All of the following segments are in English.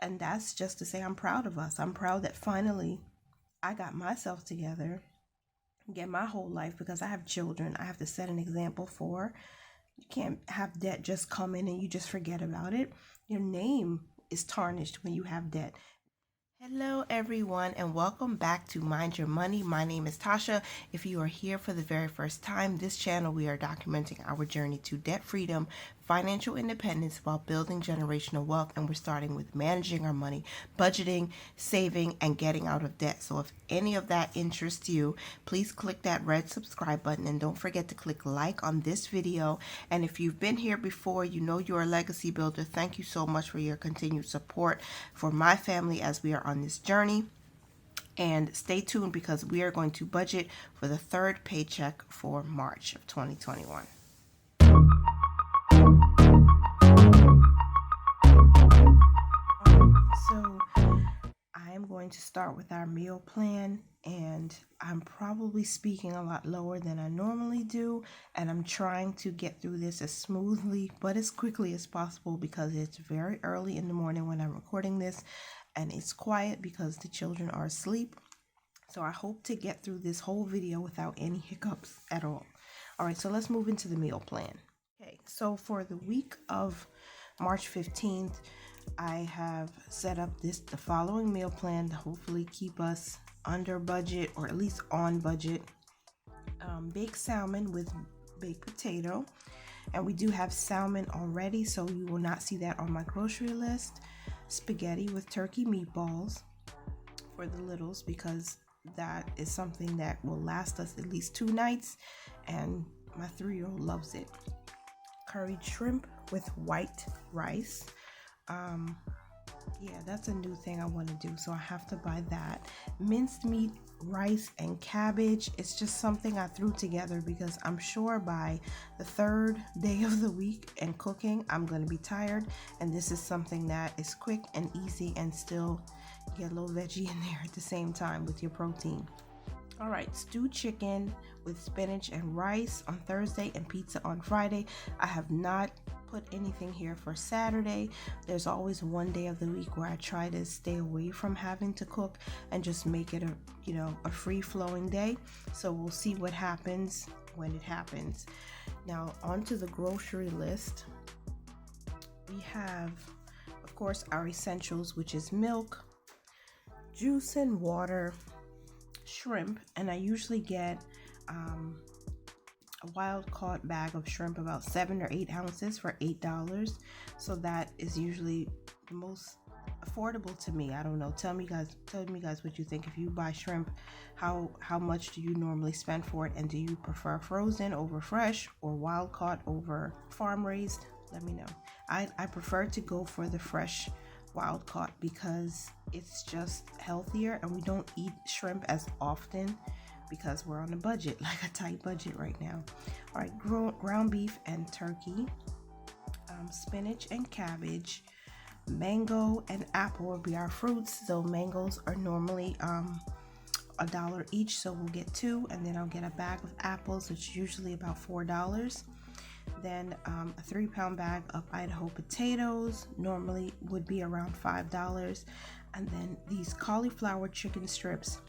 And that's just to say I'm proud of us. I'm proud that finally I got myself together, get my whole life, because I have children I have to set an example for. You can't have debt just come in and you just forget about it. Your name is tarnished when you have debt. Hello, everyone, and welcome back to Mind Your Money. My name is Tasha. If you are here for the very first time, this channel we are documenting our journey to debt freedom, financial independence while building generational wealth, and we're starting with managing our money, budgeting, saving, and getting out of debt. So if any of that interests you, please click that red subscribe button and don't forget to click like on this video. And if you've been here before, you know you're a legacy builder. Thank you so much for your continued support for my family as we are on this journey. And stay tuned because we are going to budget for the third paycheck for March of 2021. So I am going to start with our meal plan, and I'm probably speaking a lot lower than I normally do, and I'm trying to get through this as smoothly but as quickly as possible because it's very early in the morning when I'm recording this, and it's quiet because the children are asleep. So I hope to get through this whole video without any hiccups at all. All right, so let's move into the meal plan. Okay, so for the week of March 15th, I have set up the following meal plan to hopefully keep us under budget or at least on budget. Baked salmon with baked potato, and we do have salmon already, so you will not see that on my grocery list. Spaghetti with turkey meatballs for the littles because that is something that will last us at least 2 nights, and my 3-year-old loves it. Curried shrimp with white rice. Yeah, that's a new thing I want to do, so I have to buy that. Minced meat, rice, and cabbage. It's just something I threw together because I'm sure by the 3rd day of the week and cooking, I'm going to be tired, and this is something that is quick and easy and still get a little veggie in there at the same time with your protein. All right, stewed chicken with spinach and rice on Thursday and pizza on Friday. I have not put anything here for Saturday. There's always one day of the week where I try to stay away from having to cook and just make it a free-flowing day. So we'll see what happens when it happens. Now onto the grocery list. We have, of course, our essentials, which is milk, juice and water, shrimp, and I usually get a wild caught bag of shrimp, about 7 or 8 ounces for $8. So that is usually the most affordable to me. I don't know. Tell me guys what you think. If you buy shrimp, how much do you normally spend for it, and do you prefer frozen over fresh or wild caught over farm raised? Let me know. I prefer to go for the fresh wild caught because it's just healthier, and we don't eat shrimp as often because we're on a budget, like a tight budget right now. All right, ground beef and turkey, spinach and cabbage, mango and apple will be our fruits. So mangoes are normally $1 each, so we'll get 2, and then I'll get a bag of apples, which is usually about $4. Then a 3-pound bag of Idaho potatoes normally would be around $5. And then these cauliflower chicken strips,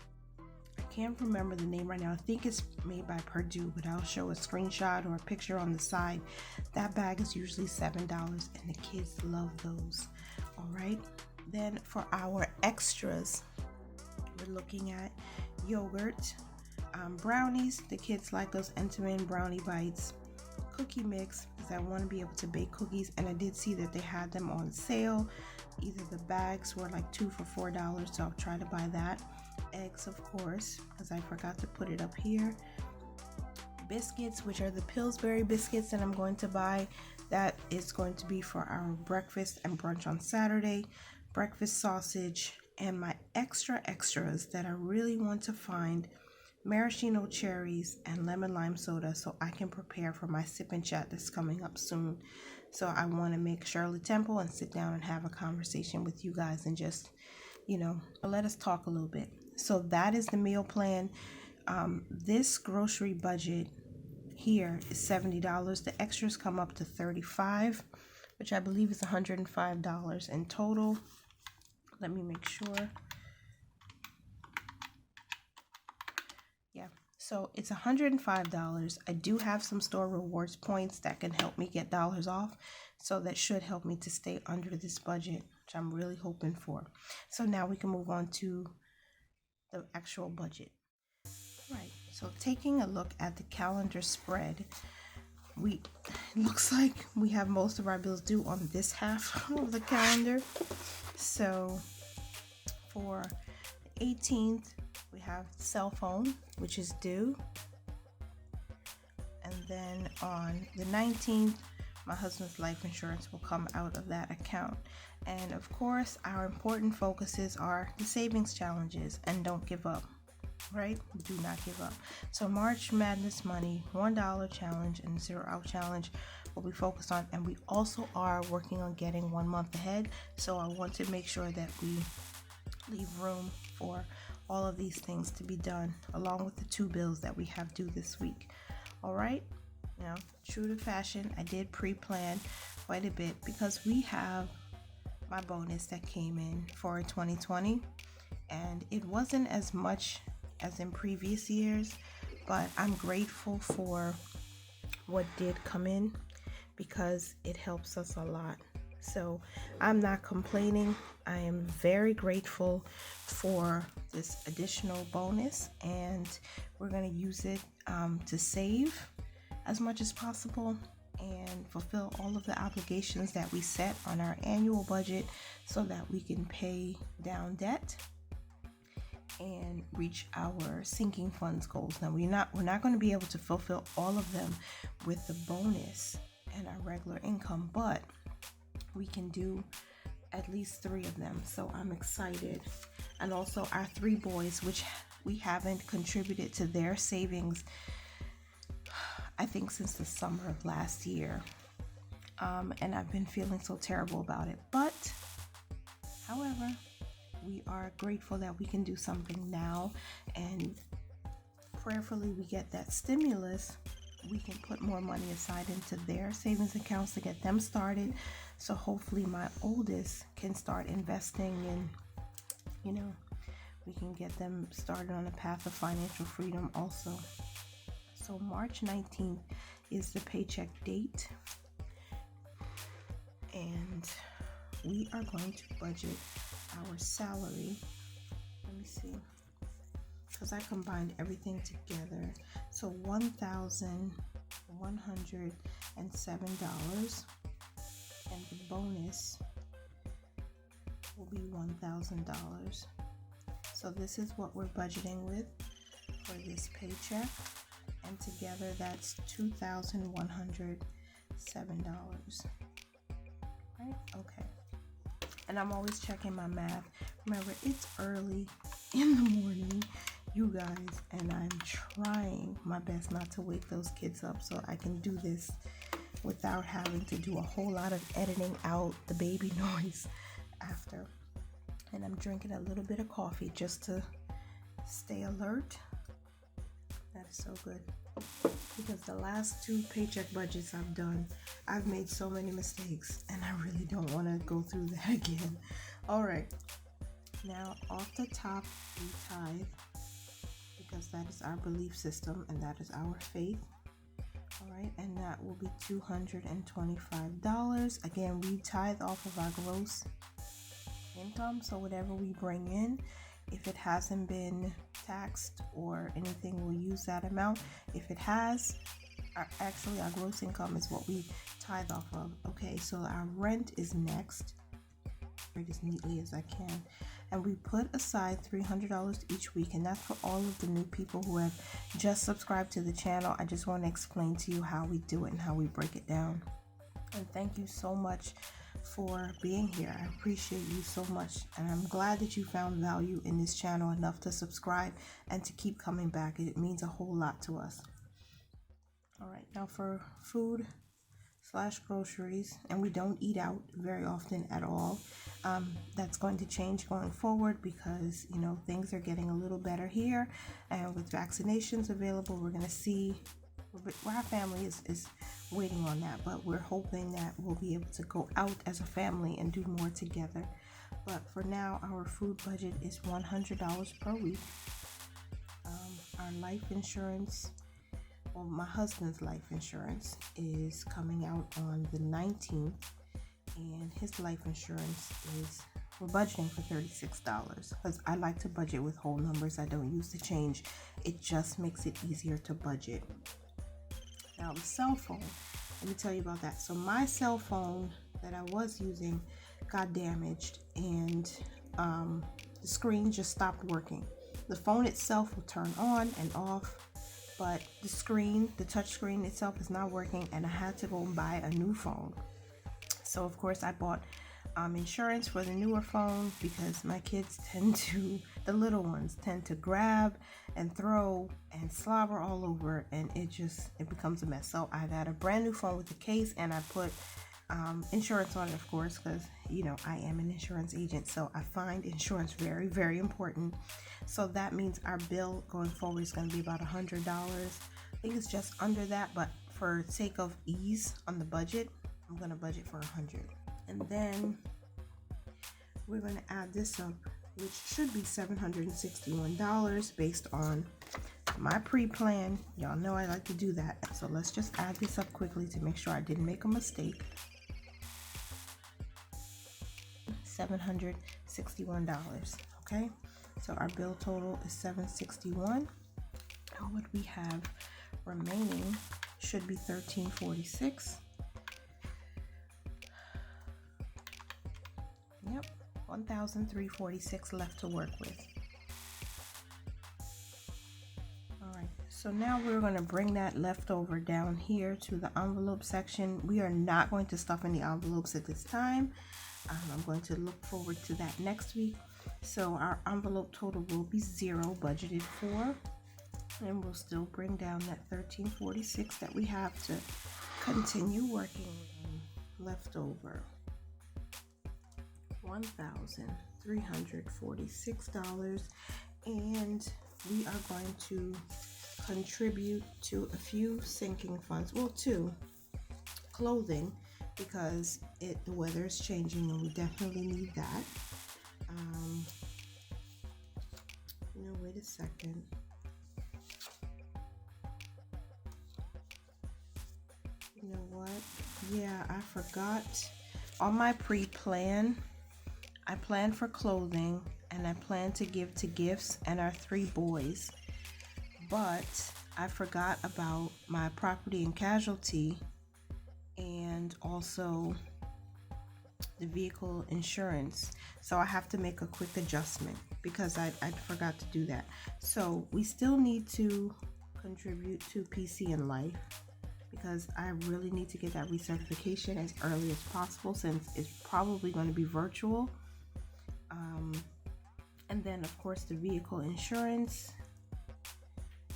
I can't remember the name right now. I think it's made by Purdue, but I'll show a screenshot or a picture on the side. That bag is usually $7, and the kids love those. All right, then for our extras, we're looking at yogurt, brownies. The kids like those Entenmann brownie bites, cookie mix because I want to be able to bake cookies, and I did see that they had them on sale. Either the bags were like 2 for $4, so I'll try to buy that. Eggs, of course, because I forgot to put it up here. Biscuits, which are the Pillsbury biscuits that I'm going to buy. That is going to be for our breakfast and brunch on Saturday. Breakfast sausage, and my extras that I really want to find, maraschino cherries and lemon lime soda, so I can prepare for my sip and chat that's coming up soon. So I want to make Shirley Temple and sit down and have a conversation with you guys and just, let us talk a little bit. So that is the meal plan. This grocery budget here is $70. The extras come up to $35, which I believe is $105 in total. Let me make sure. Yeah, so it's $105. I do have some store rewards points that can help me get dollars off, so that should help me to stay under this budget, which I'm really hoping for. So now we can move on to the actual budget. Right, so taking a look at the calendar spread, it looks like we have most of our bills due on this half of the calendar. So for the 18th, we have cell phone, which is due. And then on the 19th, my husband's life insurance will come out of that account. And of course, our important focuses are the savings challenges and don't give up, right? Do not give up. So March Madness Money, $1 challenge and 0 out challenge will be focused on. And we also are working on getting 1 month ahead. So I want to make sure that we leave room for all of these things to be done, along with the 2 bills that we have due this week. All right. Now, true to fashion, I did pre-plan quite a bit because we have my bonus that came in for 2020, and it wasn't as much as in previous years, but I'm grateful for what did come in because it helps us a lot. So I'm not complaining. I am very grateful for this additional bonus, and we're going to use it to save as much as possible and fulfill all of the obligations that we set on our annual budget so that we can pay down debt and reach our sinking funds goals. Now we're not going to be able to fulfill all of them with the bonus and our regular income, but we can do at least 3 of them. So I'm excited. And also our 3 boys, which we haven't contributed to their savings, I think since the summer of last year. And I've been feeling so terrible about it. But, however, we are grateful that we can do something now, and prayerfully we get that stimulus. We can put more money aside into their savings accounts to get them started. So hopefully my oldest can start investing, and, we can get them started on a path of financial freedom also. So March 19th is the paycheck date, and we are going to budget our salary. Let me see, because I combined everything together. So $1,107, and the bonus will be $1,000. So this is what we're budgeting with for this paycheck, and together that's $2,107. Right? Okay. And I'm always checking my math. Remember, it's early in the morning, you guys, and I'm trying my best not to wake those kids up so I can do this without having to do a whole lot of editing out the baby noise after. And I'm drinking a little bit of coffee just to stay alert. That is so good. Because the last 2 paycheck budgets I've done, I've made so many mistakes, and I really don't want to go through that again. All right. Now, off the top, we tithe, because that is our belief system and that is our faith. All right. And that will be $225. Again, we tithe off of our gross income. So whatever we bring in, if it hasn't been taxed or anything, we'll use that amount. If it has, our gross income is what we tithe off of. Okay, so our rent is next. Read as neatly as I can. And we put aside $300 each week, and that's for all of the new people who have just subscribed to the channel. I just want to explain to you how we do it and how we break it down. And thank you so much for being here. I appreciate you so much, and I'm glad that you found value in this channel enough to subscribe and to keep coming back. It means a whole lot to us. All right, now for food / groceries, and we don't eat out very often at all. That's going to change going forward because things are getting a little better here, and with vaccinations available, we're going to see. Our family is waiting on that, but we're hoping that we'll be able to go out as a family and do more together. But for now, our food budget is $100 per week. Our life insurance, well, my husband's life insurance is coming out on the 19th, and his life insurance is, we're budgeting for $36 because I like to budget with whole numbers. I don't use the change. It just makes it easier to budget. Now, the cell phone, let me tell you about that. So my cell phone that I was using got damaged, and the screen just stopped working. The phone itself will turn on and off, but the screen, the touch screen itself is not working, and I had to go and buy a new phone. So of course I bought insurance for the newer phone because my kids the little ones tend to grab and throw and slobber all over, and it becomes a mess. So I got a brand new phone with a case, and I put insurance on it, of course, because I am an insurance agent, so I find insurance very, very important. So that means our bill going forward is going to be about $100. I think it's just under that, but for sake of ease on the budget, I'm going to budget for $100. And then we're going to add this up, which should be $761 based on my pre-plan. Y'all know I like to do that. So let's just add this up quickly to make sure I didn't make a mistake. $761. Okay, so our bill total is $761. Now what we have remaining should be $1346. Yep, $1,346 left to work with. Alright, so now we're going to bring that leftover down here to the envelope section. We are not going to stuff any envelopes at this time. I'm going to look forward to that next week. So our envelope total will be $0 budgeted for, and we'll still bring down that $1346 that we have to continue working on. Leftover $1,346, and we are going to contribute to a few sinking funds. Well, two. Clothing, because the weather is changing and we definitely need that. Wait a second. You know what? Yeah, I forgot. On my pre-plan, I planned for clothing, and I planned to give to gifts and our 3 boys. But I forgot about my property and casualty, and also the vehicle insurance. So I have to make a quick adjustment because I forgot to do that. So we still need to contribute to PC and Life because I really need to get that recertification as early as possible, since it's probably going to be virtual. And then of course the vehicle insurance,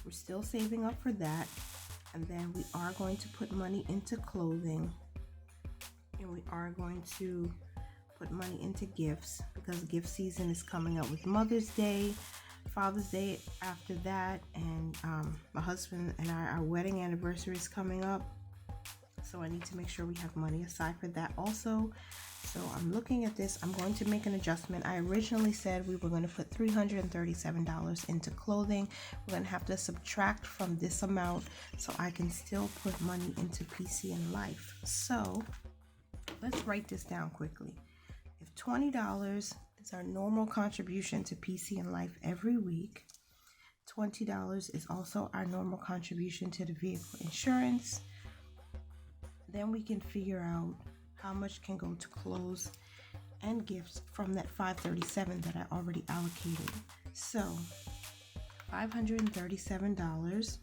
we're still saving up for that. And then we are going to put money into clothing, and we are going to put money into gifts because gift season is coming up with Mother's Day, Father's Day after that, and my husband and our wedding anniversary is coming up. So I need to make sure we have money aside for that also. So I'm looking at this. I'm going to make an adjustment. I originally said we were going to put $337 into clothing. We're going to have to subtract from this amount so I can still put money into PC and Life. So let's write this down quickly. If $20 is our normal contribution to PC and Life every week, $20 is also our normal contribution to the vehicle insurance, then we can figure out how much can go to clothes and gifts from that $537 that I already allocated. So $537.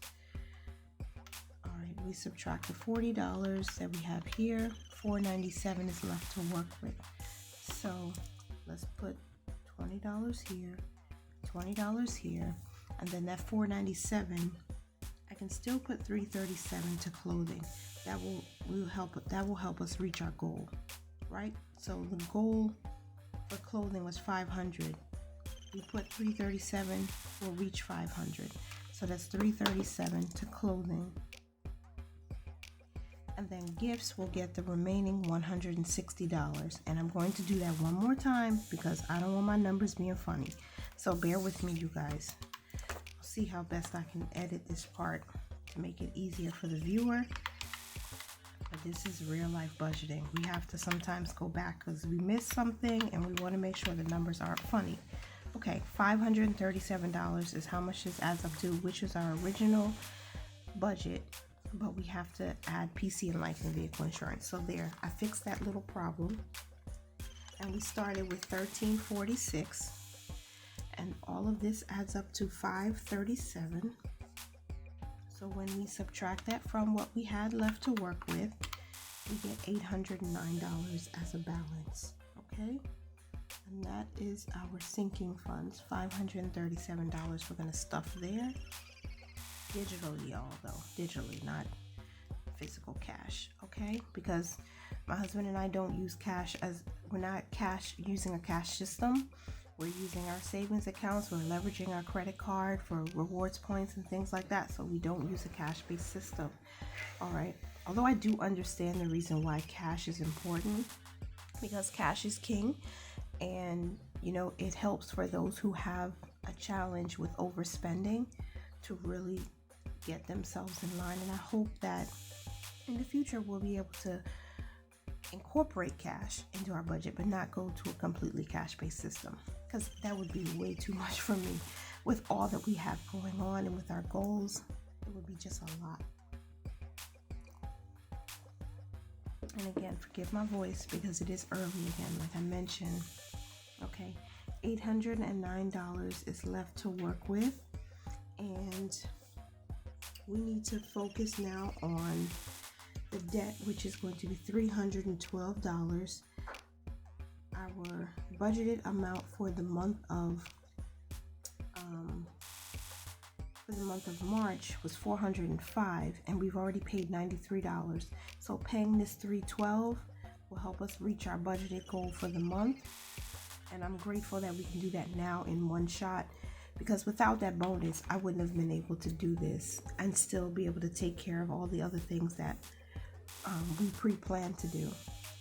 All right, we subtract the $40 that we have here. $497 is left to work with. So let's put $20 here, $20 here, and then that $497, I can still put $337 to clothing. That will help us reach our goal, right? So the goal for clothing was $500. We put $337, we'll reach $500. So that's $337 to clothing. And then gifts will get the remaining $160. And I'm going to do that one more time because I don't want my numbers being funny. So bear with me, you guys. I'll see how best I can edit this part to make it easier for the viewer. But this is real life budgeting. We have to sometimes go back because we missed something and we want to make sure the numbers aren't funny. Okay, $537 is how much this adds up to, which is our original budget. But we have to add PC and life and vehicle insurance. So there, I fixed that little problem. And we started with $1,346. And all of this adds up to $537. So when we subtract that from what we had left to work with, we get $809 as a balance. Okay? And that is our sinking funds, $537 we're going to stuff there. Digitally, y'all, though. Digitally, not physical cash. Okay? Because my husband and I don't use cash we're not using a cash system. We're using our savings accounts. We're leveraging our credit card for rewards points and things like that. So we don't use a cash-based system. All right. Although I do understand the reason why cash is important, because cash is king. And, you know, it helps for those who have a challenge with overspending to really get themselves in line. And I hope that in the future we'll be able to incorporate cash into our budget, but not go to a completely cash-based system, because that would be way too much for me with all that we have going on and with our goals. It would be just a lot. And again, forgive my voice because it is early again, like I mentioned. Okay, $809 is left to work with, and we need to focus now on the debt, which is going to be $312. Our budgeted amount for the month of March was $405, and we've already paid $93. So paying this $312 will help us reach our budgeted goal for the month. And I'm grateful that we can do that now in one shot, because without that bonus, I wouldn't have been able to do this and still be able to take care of all the other things that we pre-planned to do.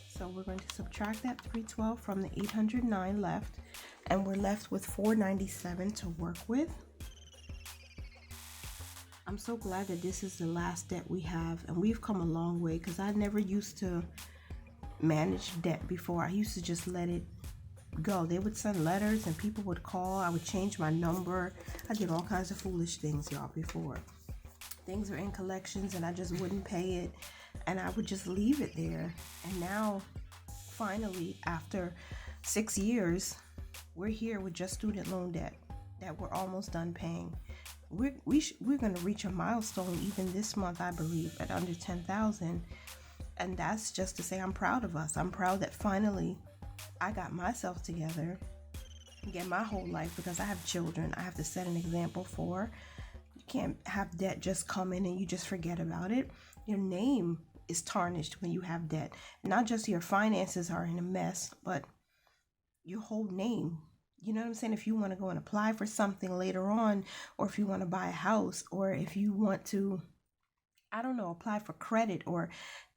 So we're going to subtract that $312 from the $809 left, and we're left with $497 to work with. I'm so glad that this is the last debt we have, and we've come a long way, because I never used to manage debt before. I used to just let it go. They would send letters and people would call. I would change my number. I did all kinds of foolish things, y'all, before. Things are in collections and I just wouldn't pay it, and I would just leave it there. And now, finally, after 6 years, we're here with just student loan debt that we're almost done paying. We're going to reach a milestone even this month, I believe, at under 10,000. And that's just to say I'm proud of us. I'm proud that finally I got myself together and get my whole life, because I have children I have to set an example for. You can't have debt just come in and you just forget about it. Your name is tarnished when you have debt. Not just your finances are in a mess, but your whole name. You know what I'm saying? If you want to go and apply for something later on, or if you want to buy a house, or if you want to, I don't know, apply for credit, or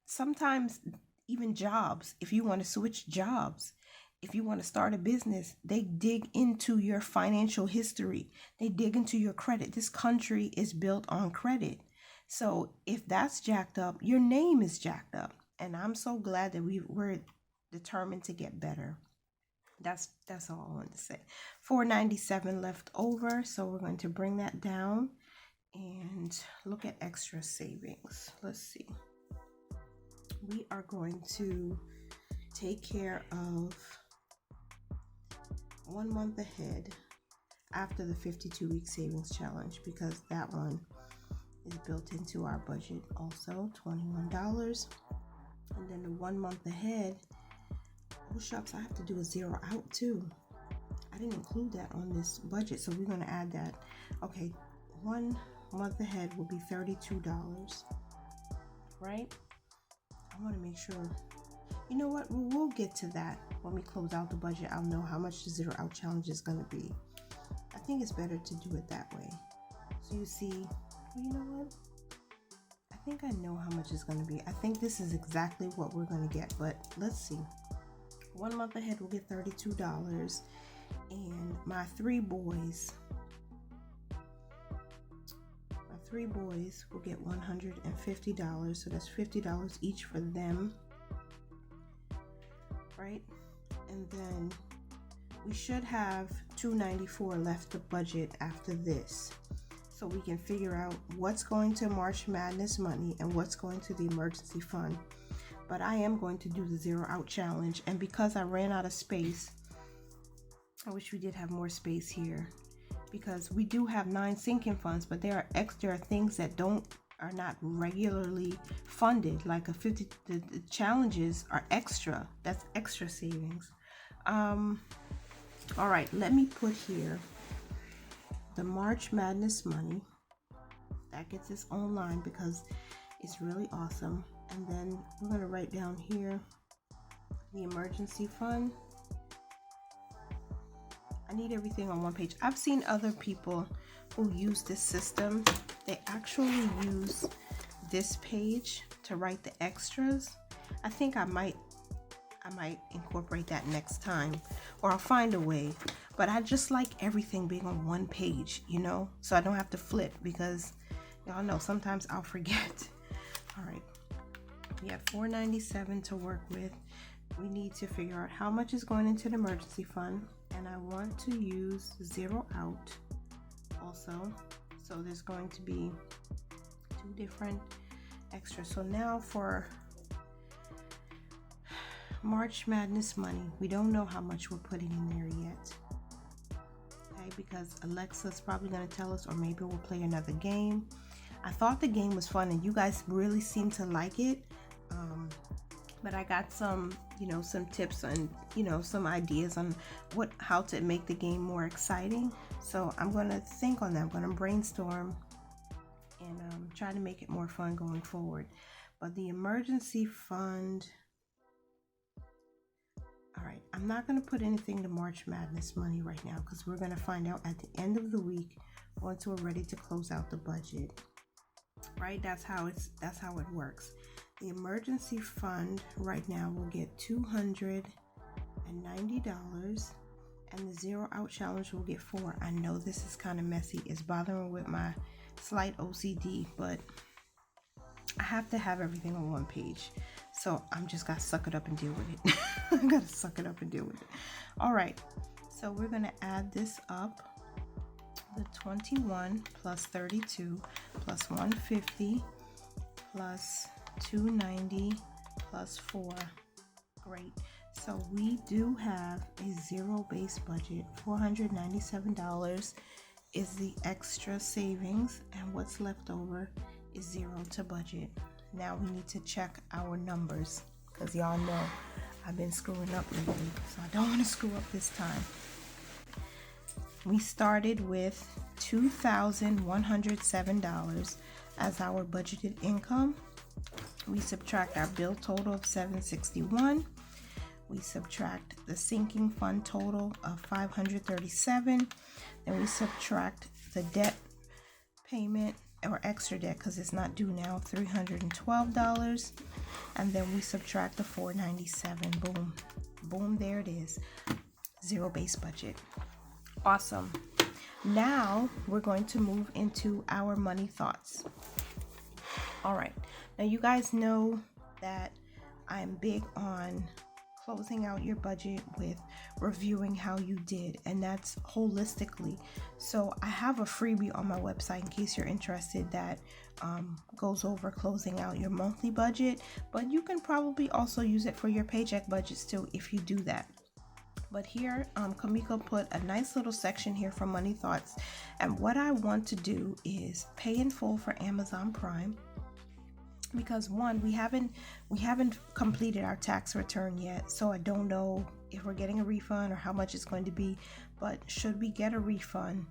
sometimes even jobs. If you want to switch jobs, if you want to start a business, they dig into your financial history. They dig into your credit. This country is built on credit. So if that's jacked up, your name is jacked up. And I'm so glad that we're determined to get better. That's all I wanted to say. $497 left over, so we're going to bring that down and look at extra savings. Let's see. We are going to take care of 1 month ahead after the 52-week savings challenge, because that one is built into our budget also, $21. And then the 1 month ahead, oh shucks, I have to do a zero out too. I didn't include that on this budget, so we're going to add that. Okay, 1 month ahead will be $32, right? I want to make sure. You know what? We'll get to that when we close out the budget. I'll know how much the zero out challenge is going to be. I think it's better to do it that way. So you see, well, you know what? I think I know how much it's going to be. I think this is exactly what we're going to get, but let's see. 1 month ahead will get $32, and my three boys will get $150, so that's $50 each for them, right? And then we should have $294 left to budget after this, so we can figure out what's going to March Madness money and what's going to the emergency fund. But I am going to do the zero out challenge, and because I ran out of space, I wish we did have more space here, because we do have 9 sinking funds, but there are extra things that are not regularly funded, like the challenges are extra. That's extra savings. All right, let me put here the March Madness money. That gets its own line because it's really awesome. And then we're going to write down here the emergency fund. I need everything on one page. I've seen other people who use this system. They actually use this page to write the extras. I think I might incorporate that next time, or I'll find a way. But I just like everything being on one page, you know, so I don't have to flip, because y'all know sometimes I'll forget. All right. We have $497 to work with. We need to figure out how much is going into the emergency fund, and I want to use zero out also. So there's going to be 2 different extras. So now for March Madness money, we don't know how much we're putting in there yet. Okay, because Alexa's probably going to tell us, or maybe we'll play another game. I thought the game was fun and you guys really seem to like it. But I got some, some tips and, some ideas on how to make the game more exciting. So I'm going to think on that. I'm going to brainstorm and try to make it more fun going forward. But the emergency fund, all right, I'm not going to put anything to March Madness money right now, because we're going to find out at the end of the week once we're ready to close out the budget. Right? That's how it works. The emergency fund right now will get $290, and the zero out challenge will get $4. I know this is kind of messy. It's bothering with my slight OCD, but I have to have everything on one page. So I'm just got to suck it up and deal with it. I got to suck it up and deal with it. All right. So we're going to add this up. The 21 plus 32 plus 150 plus 290 plus 4. Great. So we do have a zero base budget. $497 is the extra savings, and what's left over is zero to budget. Now we need to check our numbers, because y'all know I've been screwing up lately, so I don't want to screw up this time. We started with $2,107 as our budgeted income. We subtract our bill total of $761. We subtract the sinking fund total of $537. Then we subtract the debt payment, or extra debt because it's not due now, $312. And then we subtract the $497. Boom. Boom, there it is. Zero base budget. Awesome. Now we're going to move into our money thoughts. All right. Now you guys know that I'm big on closing out your budget with reviewing how you did, and that's holistically. So I have a freebie on my website in case you're interested that goes over closing out your monthly budget, but you can probably also use it for your paycheck budgets too if you do that. But here, Kamiko put a nice little section here for money thoughts, and what I want to do is pay in full for Amazon Prime, because one, we haven't completed our tax return yet, so I don't know if we're getting a refund or how much it's going to be. But should we get a refund,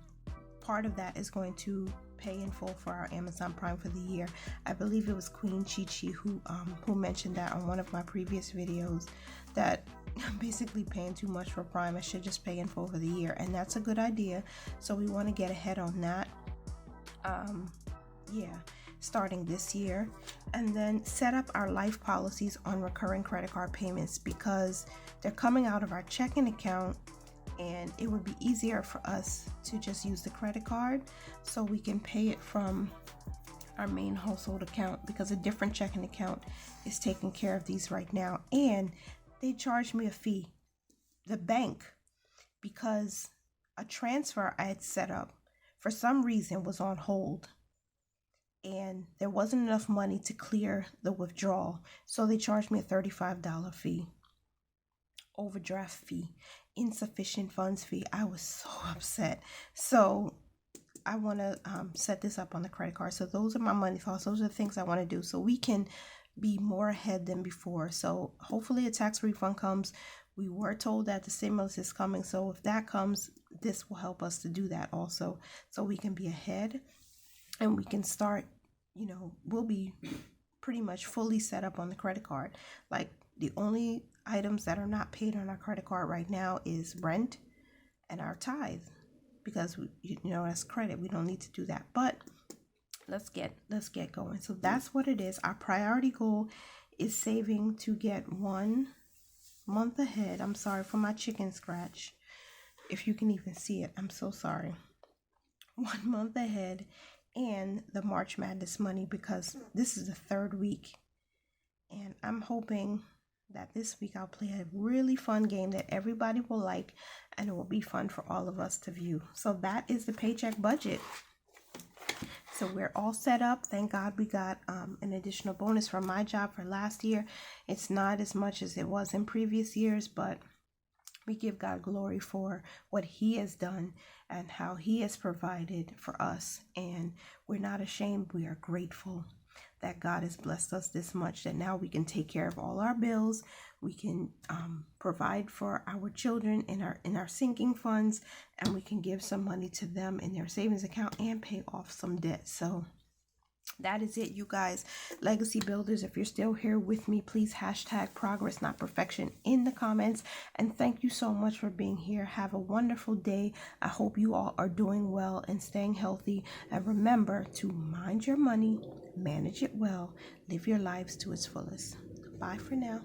part of that is going to pay in full for our Amazon Prime for the year. I believe it was Queen Chi who mentioned that on one of my previous videos, that I'm basically paying too much for Prime. I should just pay in full for the year, and that's a good idea. So we want to get ahead on that. Yeah. starting this year, and then set up our life policies on recurring credit card payments because they're coming out of our checking account, and it would be easier for us to just use the credit card so we can pay it from our main household account, because a different checking account is taking care of these right now. And they charged me a fee, the bank, because a transfer I had set up for some reason was on hold and there wasn't enough money to clear the withdrawal. So they charged me a $35 fee, overdraft fee, insufficient funds fee. I was so upset. So I want to set this up on the credit card. So those are my money thoughts. Those are the things I want to do so we can be more ahead than before. So hopefully a tax refund comes. We were told that the stimulus is coming. So if that comes, this will help us to do that also, so we can be ahead and we can start, we'll be pretty much fully set up on the credit card. Like, the only items that are not paid on our credit card right now is rent and our tithe, because that's credit. We don't need to do that. But let's get going. So that's what it is. Our priority goal is saving to get 1 month ahead. I'm sorry for my chicken scratch. If you can even see it, I'm so sorry. 1 month ahead, and the March Madness money, because this is the 3rd week. And I'm hoping that this week I'll play a really fun game that everybody will like, and it will be fun for all of us to view. So that is the Paycheck budget. So we're all set up. Thank God we got an additional bonus from my job for last year. It's not as much as it was in previous years, but we give God glory for what He has done and how He has provided for us. And we're not ashamed. We are grateful that God has blessed us this much, that now we can take care of all our bills. We can provide for our children in our sinking funds, and we can give some money to them in their savings account and pay off some debt. So that is it, you guys. Legacy builders, if you're still here with me, please hashtag progress not perfection in the comments. And thank you so much for being here. Have a wonderful day. I hope you all are doing well and staying healthy. And remember to mind your money, manage it well, live your lives to its fullest. Bye for now.